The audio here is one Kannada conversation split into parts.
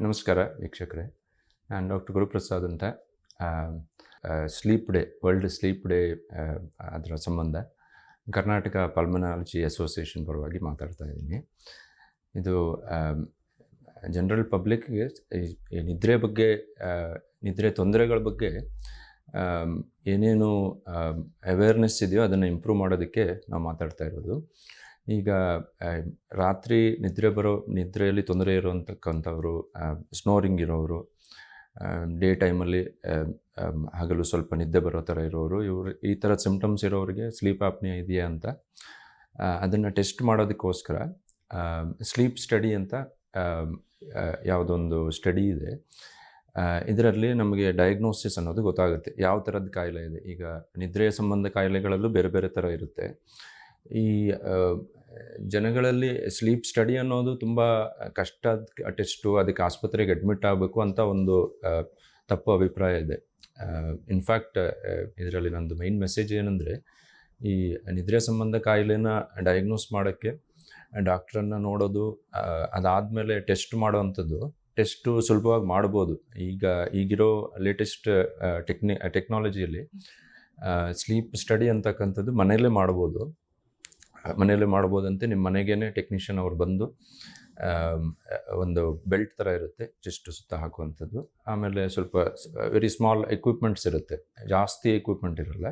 ನಮಸ್ಕಾರ ವೀಕ್ಷಕರೇ. ನಾನು ಡಾಕ್ಟರ್ ಗುರುಪ್ರಸಾದ್ ಅಂತ. Sleep day, world sleep day ಅದರ ಸಂಬಂಧ ಕರ್ನಾಟಕ ಪಲ್ಮನಾಲಜಿ ಅಸೋಸಿಯೇಷನ್ ಪರವಾಗಿ ಮಾತಾಡ್ತಾ ಇದ್ದೀನಿ. ಇದು ಜನರಲ್ ಪಬ್ಲಿಕ್ಗೆ ಈ ನಿದ್ರೆ ಬಗ್ಗೆ, ನಿದ್ರೆ ತೊಂದರೆಗಳ ಬಗ್ಗೆ ಏನೇನು ಅವೇರ್ನೆಸ್ ಇದೆಯೋ ಅದನ್ನು ಇಂಪ್ರೂವ್ ಮಾಡೋದಕ್ಕೆ ನಾವು ಮಾತಾಡ್ತಾ ಇರೋದು. ಈಗ ರಾತ್ರಿ ನಿದ್ರೆಯಲ್ಲಿ ತೊಂದರೆ ಇರೋಂಥಕ್ಕಂಥವ್ರು, ಸ್ನೋರಿಂಗ್ ಇರೋರು, ಡೇ ಟೈಮಲ್ಲಿ ಹಗಲು ಸ್ವಲ್ಪ ನಿದ್ದೆ ಬರೋ ಥರ ಇರೋರು, ಈ ಥರ ಸಿಮ್ಟಮ್ಸ್ ಇರೋರಿಗೆ ಸ್ಲೀಪ್ ಆಪ್ನಿಯಾ ಇದೆಯಾ ಅಂತ ಅದನ್ನು ಟೆಸ್ಟ್ ಮಾಡೋದಕ್ಕೋಸ್ಕರ ಸ್ಲೀಪ್ ಸ್ಟಡಿ ಅಂತ ಯಾವುದೊಂದು ಸ್ಟಡಿ ಇದೆ. ಇದರಲ್ಲಿ ನಮಗೆ ಡಯಾಗ್ನೋಸಿಸ್ ಅನ್ನೋದು ಗೊತ್ತಾಗುತ್ತೆ, ಯಾವ ಥರದ ಕಾಯಿಲೆ ಇದೆ. ಈಗ ನಿದ್ರೆಯ ಸಂಬಂಧ ಕಾಯಿಲೆಗಳಲ್ಲೂ ಬೇರೆ ಬೇರೆ ಥರ ಇರುತ್ತೆ. ಈ ಜನಗಳಲ್ಲಿ ಸ್ಲೀಪ್ ಸ್ಟಡಿ ಅನ್ನೋದು ತುಂಬ ಕಷ್ಟದ ಟೆಸ್ಟು, ಅದಕ್ಕೆ ಆಸ್ಪತ್ರೆಗೆ ಅಡ್ಮಿಟ್ ಆಗಬೇಕು ಅಂತ ಒಂದು ತಪ್ಪು ಅಭಿಪ್ರಾಯ ಇದೆ. ಇನ್ಫ್ಯಾಕ್ಟ್ ಇದರಲ್ಲಿ ನಂದು ಮೈನ್ ಮೆಸೇಜ್ ಏನಂದರೆ, ಈ ನಿದ್ರೆ ಸಂಬಂಧ ಕಾಯಿಲೆನ ಡಯಾಗ್ನೋಸ್ ಮಾಡೋಕ್ಕೆ ಡಾಕ್ಟ್ರನ್ನು ನೋಡೋದು, ಅದಾದಮೇಲೆ ಟೆಸ್ಟ್ ಮಾಡೋವಂಥದ್ದು, ಟೆಸ್ಟು ಸುಲಭವಾಗಿ ಮಾಡ್ಬೋದು. ಈಗಿರೋ ಲೇಟೆಸ್ಟ್ ಟೆಕ್ನಾಲಜಿಯಲ್ಲಿ ಸ್ಲೀಪ್ ಸ್ಟಡಿ ಅಂತಕ್ಕಂಥದ್ದು ಮನೆಯಲ್ಲೇ ಮಾಡ್ಬೋದಂತೆ. ನಿಮ್ಮ ಮನೆಗೇ ಟೆಕ್ನಿಷಿಯನ್ ಅವ್ರು ಬಂದು ಒಂದು ಬೆಲ್ಟ್ ಥರ ಇರುತ್ತೆ, ಚೆಸ್ಟ್ ಸುತ್ತ ಹಾಕುವಂಥದ್ದು. ಆಮೇಲೆ ಸ್ವಲ್ಪ ವೆರಿ ಸ್ಮಾಲ್ ಎಕ್ವಿಪ್ಮೆಂಟ್ಸ್ ಇರುತ್ತೆ, ಜಾಸ್ತಿ ಎಕ್ವಿಪ್ಮೆಂಟ್ ಇರಲ್ಲ.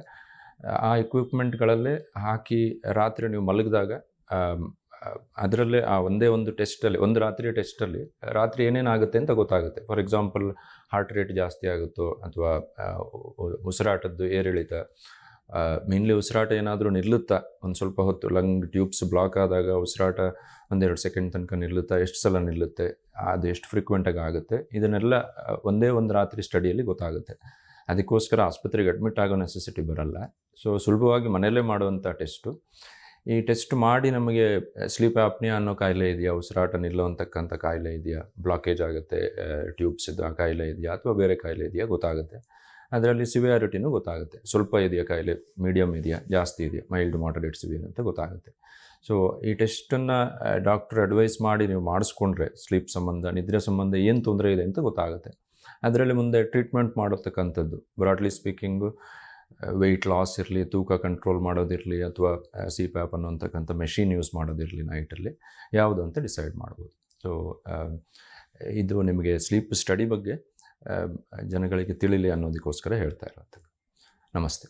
ಆ ಎಕ್ವಿಪ್ಮೆಂಟ್ಗಳಲ್ಲೇ ಹಾಕಿ ರಾತ್ರಿ ನೀವು ಮಲಗಿದಾಗ ಅದರಲ್ಲೇ ಆ ಒಂದೇ ಒಂದು ಟೆಸ್ಟಲ್ಲಿ, ಒಂದು ರಾತ್ರಿ ಟೆಸ್ಟಲ್ಲಿ ರಾತ್ರಿ ಏನೇನಾಗುತ್ತೆ ಅಂತ ಗೊತ್ತಾಗುತ್ತೆ. ಫಾರ್ ಎಕ್ಸಾಂಪಲ್, ಹಾರ್ಟ್ ರೇಟ್ ಜಾಸ್ತಿ ಆಗುತ್ತೋ, ಅಥವಾ ಉಸಿರಾಟದ್ದು ಏರಿಳಿತ, ಮೇನ್ಲಿ ಉಸಿರಾಟ ಏನಾದರೂ ನಿಲ್ಲುತ್ತಾ, ಒಂದು ಸ್ವಲ್ಪ ಹೊತ್ತು ಲಂಗ್ ಟ್ಯೂಬ್ಸ್ ಬ್ಲಾಕ್ ಆದಾಗ ಉಸಿರಾಟ 1-2 ಸೆಕೆಂಡ್ ತನಕ ನಿಲ್ಲುತ್ತಾ, ಎಷ್ಟು ಸಲ ನಿಲ್ಲುತ್ತೆ, ಅದು ಎಷ್ಟು ಫ್ರೀಕ್ವೆಂಟಾಗಿ ಆಗುತ್ತೆ, ಇದನ್ನೆಲ್ಲ ಒಂದೇ ಒಂದು ರಾತ್ರಿ ಸ್ಟಡಿಯಲ್ಲಿ ಗೊತ್ತಾಗುತ್ತೆ. ಅದಕ್ಕೋಸ್ಕರ ಆಸ್ಪತ್ರೆಗೆ ಅಡ್ಮಿಟ್ ಆಗೋ ನೆಸೆಸಿಟಿ ಬರಲ್ಲ. ಸೊ ಸುಲಭವಾಗಿ ಮನೆಯಲ್ಲೇ ಮಾಡುವಂಥ ಟೆಸ್ಟು. ಈ ಟೆಸ್ಟ್ ಮಾಡಿ ನಮಗೆ ಸ್ಲೀಪ್ ಆಪ್ನಿಯಾ ಅನ್ನೋ ಕಾಯಿಲೆ ಇದೆಯಾ, ಉಸಿರಾಟ ನಿಲ್ಲುವಂತಕ್ಕಂಥ ಕಾಯಿಲೆ ಇದೆಯಾ, ಬ್ಲಾಕೇಜ್ ಆಗುತ್ತೆ ಟ್ಯೂಬ್ಸ್ ಇದ್ದು ಆ ಕಾಯಿಲೆ ಇದೆಯಾ, ಅಥವಾ ಬೇರೆ ಕಾಯಿಲೆ ಇದೆಯಾ ಗೊತ್ತಾಗುತ್ತೆ. ಅದರಲ್ಲಿ ಸಿವಿಯಾರಿಟಿನೂ ಗೊತ್ತಾಗುತ್ತೆ, ಸ್ವಲ್ಪ ಇದೆಯಾ ಕಾಯಿಲೆ, ಮೀಡಿಯಮ್ ಇದೆಯಾ, ಜಾಸ್ತಿ ಇದೆಯಾ, ಮೈಲ್ಡ್ ಮಾಡರೇಟ್ ಸಿವಿಯರ್ ಅಂತ ಗೊತ್ತಾಗುತ್ತೆ. ಸೊ ಈ ಟೆಸ್ಟನ್ನು ಡಾಕ್ಟ್ರ್ ಅಡ್ವೈಸ್ ಮಾಡಿ ನೀವು ಮಾಡಿಸ್ಕೊಂಡ್ರೆ ಸ್ಲೀಪ್ ಸಂಬಂಧ, ನಿದ್ರೆ ಸಂಬಂಧ ಏನು ತೊಂದರೆ ಇದೆ ಅಂತ ಗೊತ್ತಾಗುತ್ತೆ. ಅದರಲ್ಲಿ ಮುಂದೆ ಟ್ರೀಟ್ಮೆಂಟ್ ಮಾಡತಕ್ಕಂಥದ್ದು, ಬ್ರಾಡ್ಲಿ ಸ್ಪೀಕಿಂಗು, ವೆಯ್ಟ್ ಲಾಸ್ ಇರಲಿ, ತೂಕ ಕಂಟ್ರೋಲ್ ಮಾಡೋದಿರಲಿ, ಅಥವಾ CPAP ಅನ್ನೋಂತಕ್ಕಂಥ ಮೆಷಿನ್ ಯೂಸ್ ಮಾಡೋದಿರಲಿ ನೈಟಲ್ಲಿ, ಯಾವುದು ಅಂತ ಡಿಸೈಡ್ ಮಾಡ್ಬೋದು. ಸೊ ಇದು ನಿಮಗೆ ಸ್ಲೀಪ್ ಸ್ಟಡಿ ಬಗ್ಗೆ ಜನಗಳಿಗೆ ತಿಳಿಲಿ ಅನ್ನೋದಕ್ಕೋಸ್ಕರ ಹೇಳ್ತಾ ಇರೋದು. ನಮಸ್ತೆ.